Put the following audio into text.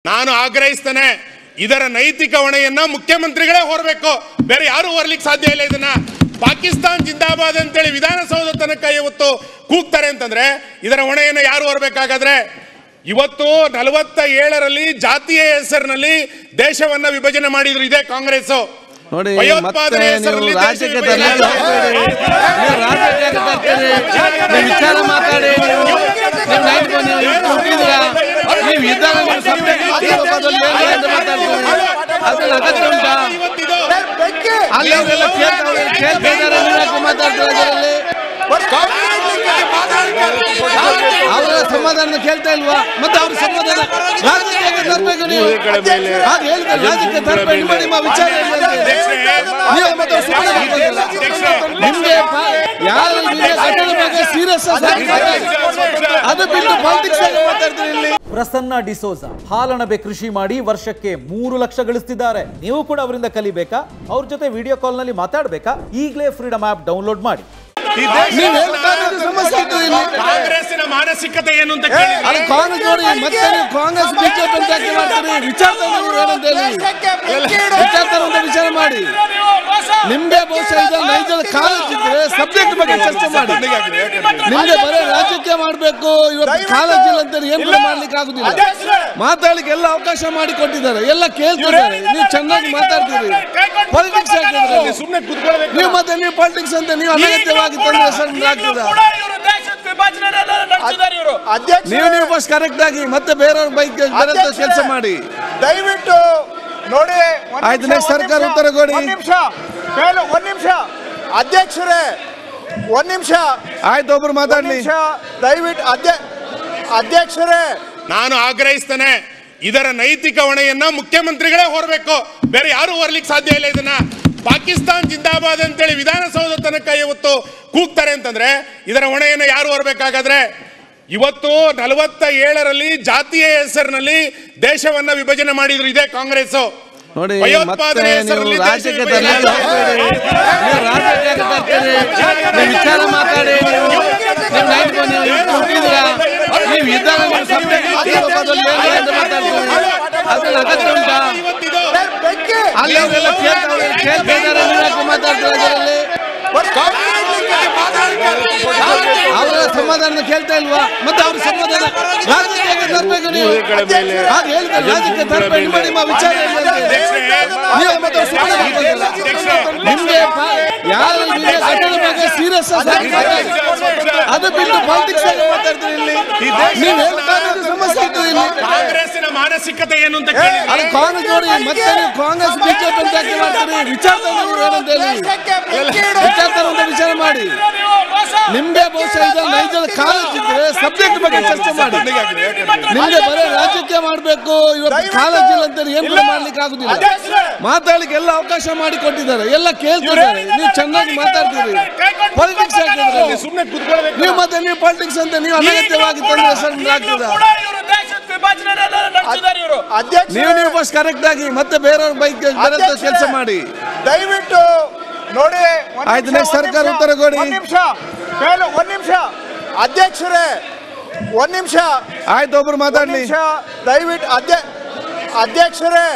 ನಾನು ಆಗ್ರಹಿಸ್ತೇನೆ ಇದರ ನೈತಿಕ ಹೊಣೆಯನ್ನ ಮುಖ್ಯಮಂತ್ರಿಗಳೇ ಹೊರಬೇಕು, ಬೇರೆ ಯಾರು ಹೊರಲಿಕ್ಕೆ ಸಾಧ್ಯ ಇಲ್ಲ. ಇದನ್ನ ಪಾಕಿಸ್ತಾನ್ ಜಿಂದಾಬಾದ್ ಅಂತೇಳಿ ವಿಧಾನಸೌಧ ತನಕ ಇವತ್ತು ಕೂಗ್ತಾರೆ ಅಂತಂದ್ರೆ ಇದರ ಹೊಣೆಯನ್ನು ಯಾರು ಹೊರಬೇಕಾಗಾದ್ರೆ? ಇವತ್ತು 47ರಲ್ಲಿ ಜಾತಿಯ ಹೆಸರಿನಲ್ಲಿ ದೇಶವನ್ನ ವಿಭಜನೆ ಮಾಡಿದ್ರು ಇದೇ ಕಾಂಗ್ರೆಸ್. ನೋಡಿ, ಭಯೋತ್ಪಾದನೆ ಹೆಸರಲ್ಲಿ ರಾಜ್ಯಕ್ಕೆ ವಿಚಾರ ಮಾತಾಡಿ ಅದ್ರ ಅಗತ್ಯ ಉಂಟಾ? ಅಲ್ಲಿ ಅವರೆಲ್ಲ ಮಾತಾಡ್ತಾರೆ, ಅವರ ಸಮಾಧಾನ ಕೇಳ್ತಾ ಇಲ್ವಾ? ಮತ್ತೆ ಅವ್ರ ಸಮಾಧಾನ ರಾಜಕೀಯಕ್ಕೆ ತರಬೇಕು. ನೀವು ಅದು ಹೇಳಿದ್ರೆ ರಾಜಕೀಯ ತರಬೇಕು. ನಿಮ್ಮ ವಿಚಾರ ನಿಮ್ಗೆ ಯಾರು ಕಟ್ಟಡ ಬಗ್ಗೆ ಸೀರಿಯಸ್ ಅದು ಬಿಟ್ಟು ಪಾಲಿಟಿಕ್ಸ್ ಆಗಿ ಮಾತಾಡ್ತೀರಿ. ಇಲ್ಲಿ ಪ್ರಸನ್ನ ಡಿಸೋಜ ಹಾಲಣಬೆ ಕೃಷಿ ಮಾಡಿ ವರ್ಷಕ್ಕೆ 3 ಲಕ್ಷ ಗಳಿಸ್ತಿದ್ದಾರೆ. ನೀವು ಕೂಡ ಅವರಿಂದ ಕಲಿಬೇಕಾ? ಅವ್ರ ಜೊತೆ ವಿಡಿಯೋ ಕಾಲ್ ನಲ್ಲಿ ಮಾತಾಡಬೇಕಾ? ಈಗಲೇ ಫ್ರೀಡಮ್ ಆಪ್ ಡೌನ್ಲೋಡ್ ಮಾಡಿ. ಕಾಂಗ್ರೆಸ್ಸಿನ ಮಾನಸಿಕತೆ ಏನು ಅಂತ ಕಾಂಗ್ರೆಸ್ ನೋಡಿ, ಮತ್ತೆ ಕಾಂಗ್ರೆಸ್ ಬಿಜೆಪಿ ಅಂತ ಮಾಡ್ತೀರಿ. ವಿಚಾರ ಮಾಡಿ. ನಿಮ್ಗೆ ಬಹುಶಃ ನೈಜದ ಕಾಲೇಜ್ ಇದ್ರೆ ಸಬ್ಜೆಕ್ಟ್ ಬಗ್ಗೆ ಚರ್ಚೆ ಮಾಡಿ. ನಿಮ್ಗೆ ಬರೀ ರಾಜಕೀಯ ಮಾಡಬೇಕು, ಇವತ್ತು ಕಾಲೇಜ್ ಇಲ್ಲ ಅಂತ ಏನ್ ಮಾಡ್ಲಿಕ್ಕೆ ಆಗುದಿಲ್ಲ. ಮಾತಾಡ್ಲಿಕ್ಕೆ ಎಲ್ಲ ಅವಕಾಶ ಮಾಡಿ ಕೊಟ್ಟಿದ್ದಾರೆ, ಎಲ್ಲ ಕೇಳ್ತಿದ್ದಾರೆ. ನೀವು ಚೆನ್ನಾಗಿ ಮಾತಾಡ್ತೀರಿ. ಪಾಲಿಟಿಕ್ಸ್ ಆಗಿದ್ರೆ ಸುಮ್ಮನೆ ಕೂತ್ಕೊಳ್ಬೇಕು. ನೀವು ಮತ್ತೆ ನೀವು ಪಾಲಿಟಿಕ್ಸ್ ಅಂತ ನೀವು ಅನಗತ್ಯವಾಗಿ ನೀವು ಫಸ್ಟ್ ಕರೆಕ್ಟ್ ಆಗಿ ಮತ್ತೆ ಬೇರೆಯವ್ರ ಬೈಕ್ ಕೆಲಸ ಮಾಡಿ. ದಯವಿಟ್ಟು ನೋಡಿ, ಆಯ್ತು, ಸರ್ಕಾರ ಉತ್ತರ ಕೊಡಿ. ಒಂದ್ ನಿಮಿಷ ಅಧ್ಯಕ್ಷರೇ, ಒಂದ್ ನಿಮಿಷ ಆಯ್ತು, ಒಬ್ರು ಮಾತಾಡ್ಲಿ ದಯವಿಟ್ಟು. ಅಧ್ಯಕ್ಷರೇ, ನಾನು ಆಗ್ರಹಿಸ್ತೇನೆ ಇದರ ನೈತಿಕ ಹೊಣೆಯನ್ನ ಮುಖ್ಯಮಂತ್ರಿಗಳೇ ಹೊರಬೇಕು, ಬೇರೆ ಯಾರು ಹೊರಲಿಕ್ಕೆ ಸಾಧ್ಯ ಇಲ್ಲ. ಇದನ್ನ ಪಾಕಿಸ್ತಾನ್ ಜಿಂದಾಬಾದ್ ಅಂತೇಳಿ ವಿಧಾನಸೌಧ ತನಕ ಇವತ್ತು ಕೂಗ್ತಾರೆ ಅಂತಂದ್ರೆ ಇದರ ಹೊಣೆಯನ್ನು ಯಾರು ಹೊರಬೇಕಾಗಾದ್ರೆ? ಇವತ್ತು 47ರಲ್ಲಿ ಜಾತಿಯ ಹೆಸರಿನಲ್ಲಿ ದೇಶವನ್ನ ವಿಭಜನೆ ಮಾಡಿದ್ರು ಇದೇ ಕಾಂಗ್ರೆಸ್. ನೋಡಿ, ಭಯೋತ್ಪಾದನೆ ಹೆಸರಲ್ಲಿ ರಾಜ್ಯಕ್ಕೆ ವಿಚಾರ ಮಾತಾಡಿ. ಅದ್ರ ಅಗತ್ಯ ಉಂಟಾ? ಅಲ್ಲಿ ಅವರೆಲ್ಲ ಮಾತಾಡ್ತಾರೆ, ಅವರ ಸಮಾಧಾನ ಕೇಳ್ತಾ ಇಲ್ವಾ? ಮತ್ತೆ ಅವ್ರ ಸಮಾಧಾನ ರಾಜಕೀಯಕ್ಕೆ ತರಬೇಕು. ನೀವು ಅದು ಹೇಳಿದ್ರೆ ರಾಜಕೀಯ ತರಬೇಕು. ನಿಮ್ಮ ವಿಚಾರ ನಿಮ್ಗೆ ಯಾರು ಕಟ್ಟಡ ಬಗ್ಗೆ ಸೀರಿಯಸ್ ಅದು ಬಿಟ್ಟು ಪಾಲಿಟಿಕ್ಸ್ ಆಗಿ ಮಾತಾಡ್ತೀರಿ. ಇಲ್ಲಿ ನೀವು ಸಮಸ್ಯೆ ಇತ್ತು. ಇಲ್ಲಿ ಕಾಂಗ್ರೆಸ್ಸಿನ ಮಾನಸಿಕತೆ ಏನು ಅಂತ ಅದು ಕಾಂಗ್ರೆಸ್ ನೋಡಿ, ಮತ್ತೆ ಕಾಂಗ್ರೆಸ್ ಬಿಜೆಪಿ ಅಂತ ಮಾಡ್ತೀರಿ. ವಿಚಾರ ವಿಚಾರ ಮಾಡಿ. ನಿಮ್ಗೆ ಬಹುಶಃ ನೈಜದ ಕಾಲೇಜ್ ಇದ್ರೆ ಸಬ್ಜೆಕ್ಟ್ ಬಗ್ಗೆ ಚರ್ಚೆ ಮಾಡಿ. ನಿಮ್ಗೆ ಬರೀ ರಾಜಕೀಯ ಮಾಡಬೇಕು, ಇವತ್ತು ಕಾಲೇಜ್ ಇಲ್ಲ ಅಂತ ಏನ್ ಮಾಡ್ಲಿಕ್ಕೆ ಆಗುದಿಲ್ಲ. ಮಾತಾಡ್ಲಿಕ್ಕೆ ಎಲ್ಲ ಅವಕಾಶ ಮಾಡಿ ಕೊಟ್ಟಿದ್ದಾರೆ, ಎಲ್ಲ ಕೇಳ್ತಿದ್ದಾರೆ. ನೀವು ಚೆನ್ನಾಗಿ ಮಾತಾಡ್ತೀರಿ. ಪಾಲಿಟಿಕ್ಸ್ ಆಗಿದ್ರೆ ಸುಮ್ಮನೆ ಕೂತ್ಕೊಳ್ಬೇಕು. ನೀವು ಮತ್ತೆ ನೀವು ಪಾಲಿಟಿಕ್ಸ್ ಅಂತ ನೀವು ಅನಗತ್ಯವಾಗಿ ತಂದ್ರೆ ಆಗ್ತದ. ನೀವು ಫಸ್ಟ್ ಕರೆಕ್ಟ್ ಆಗಿ ಮತ್ತೆ ಬೇರೆಯವ್ರ ಬೈಕ್ ಕೆಲಸ ಮಾಡಿ. ದಯವಿಟ್ಟು ನೋಡಿ, ಆಯ್ತು, ಸರ್ಕಾರ ಉತ್ತರ ಕೊಡಿ. ಒಂದ್ ನಿಮಿಷ ಅಧ್ಯಕ್ಷರೇ, ಒಂದ್ ನಿಮಿಷ ಆಯ್ತು, ಒಬ್ರು ಮಾತಾಡ್ಲಿ ದಯವಿಟ್ಟು. ಅಧ್ಯಕ್ಷರೇ,